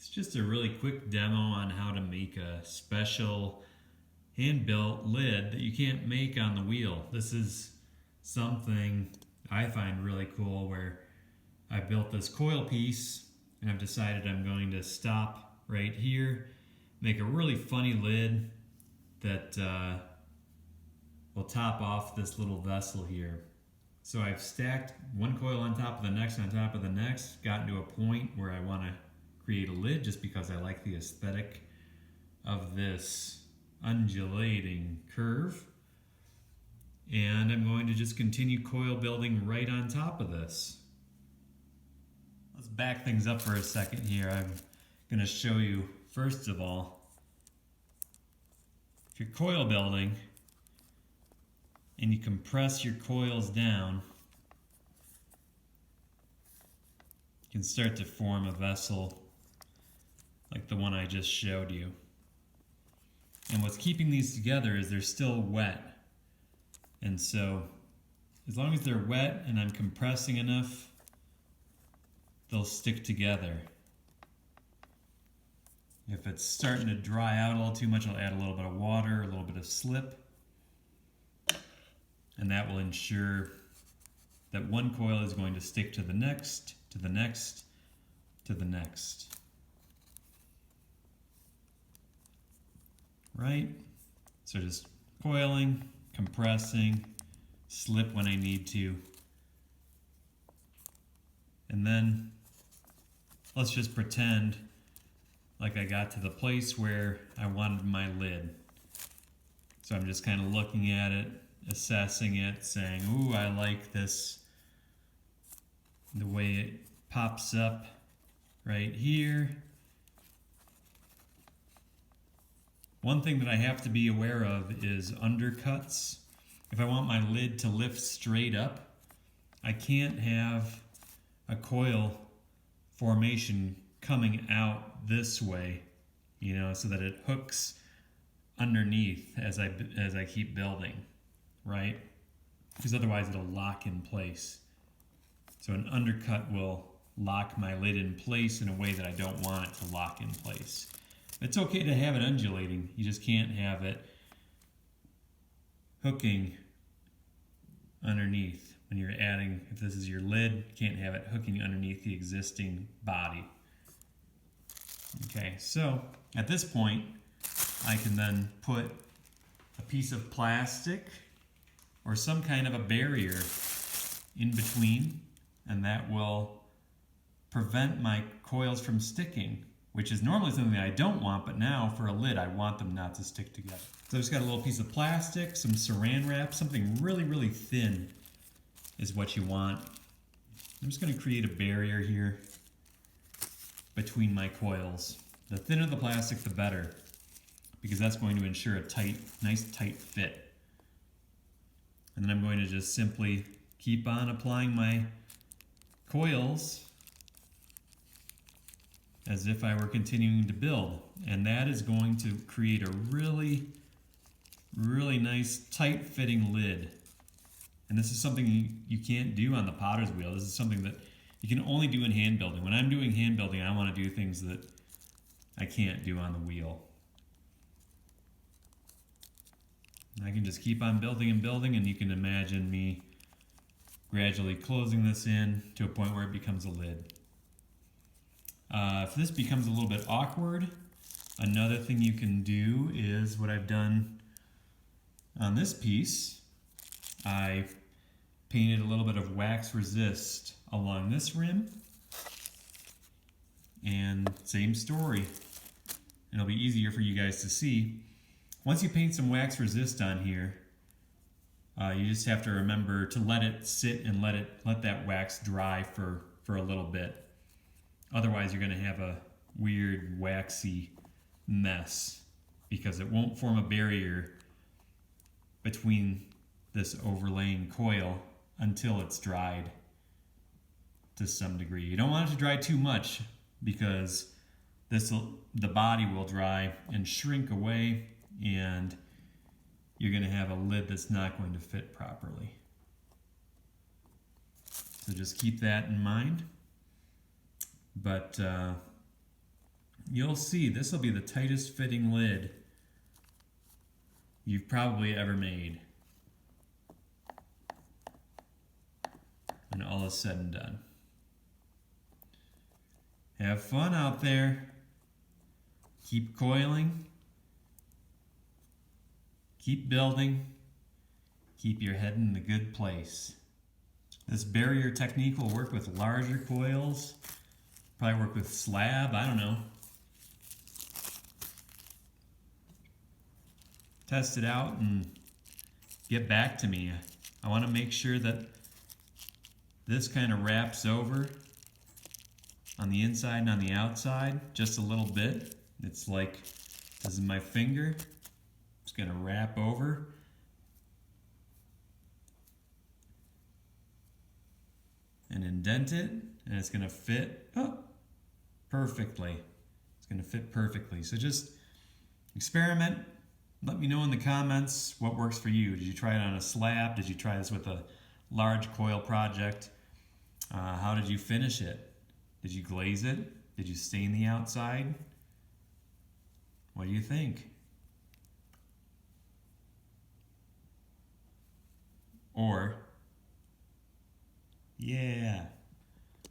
It's just a really quick demo on how to make a special hand-built lid that you can't make on the wheel. This is something I find really cool where I built this coil piece and I've decided I'm going to stop right here, make a really funny lid that will top off this little vessel here. So I've stacked one coil on top of the next on top of the next, gotten to a point where I want to create a lid just because I like the aesthetic of this undulating curve. And I'm going to just continue coil building right on top of this. Let's back things up for a second here. I'm going to show you, first of all, if you're coil building and you compress your coils down, you can start to form a vessel like the one I just showed you. And what's keeping these together is they're still wet. And so, as long as they're wet and I'm compressing enough, they'll stick together. If it's starting to dry out a little too much, I'll add a little bit of water, a little bit of slip. And that will ensure that one coil is going to stick to the next, to the next, to the next. Right? So just coiling, compressing, slip when I need to. And then let's just pretend like I got to the place where I wanted my lid. So I'm just kind of looking at it, assessing it, saying, ooh, I like this, the way it pops up right here. One thing that I have to be aware of is undercuts. If I want my lid to lift straight up, I can't have a coil formation coming out this way, you know, so that it hooks underneath as I keep building, right? Because otherwise it'll lock in place. So an undercut will lock my lid in place in a way that I don't want it to lock in place. It's okay to have it undulating, you just can't have it hooking underneath. When you're adding, if this is your lid, you can't have it hooking underneath the existing body. Okay, so at this point, I can then put a piece of plastic or some kind of a barrier in between, and that will prevent my coils from sticking, which is normally something that I don't want, but now for a lid, I want them not to stick together. So I've just got a little piece of plastic, some saran wrap, something really, really thin is what you want. I'm just going to create a barrier here between my coils. The thinner the plastic, the better, because that's going to ensure a tight, nice tight fit. And then I'm going to just simply keep on applying my coils as if I were continuing to build. And that is going to create a really, really nice tight fitting lid. And this is something you can't do on the potter's wheel. This is something that you can only do in hand building. When I'm doing hand building, I want to do things that I can't do on the wheel. I can just keep on building and building, and you can imagine me gradually closing this in to a point where it becomes a lid. If this becomes a little bit awkward, another thing you can do is what I've done on this piece. I painted a little bit of wax resist along this rim, and same story. It'll be easier for you guys to see. Once you paint some wax resist on here, you just have to remember to let it sit and let that wax dry for a little bit. Otherwise, you're going to have a weird waxy mess because it won't form a barrier between this overlaying coil until it's dried to some degree. You don't want it to dry too much because the body will dry and shrink away, and you're going to have a lid that's not going to fit properly. So just keep that in mind. But you'll see this will be the tightest fitting lid you've probably ever made when all is said and done. Have fun out there. Keep coiling. Keep building. Keep your head in a good place. This barrier technique will work with larger coils. Probably work with slab, I don't know. Test it out and get back to me. I want to make sure that this kind of wraps over on the inside and on the outside just a little bit. It's like, this is my finger. It's going to wrap over. And indent it, and it's going to fit perfectly. It's going to fit perfectly. So just experiment. Let me know in the comments what works for you. Did you try it on a slab? Did you try this with a large coil project? How did you finish it? Did you glaze it? Did you stain the outside? What do you think? Or, yeah,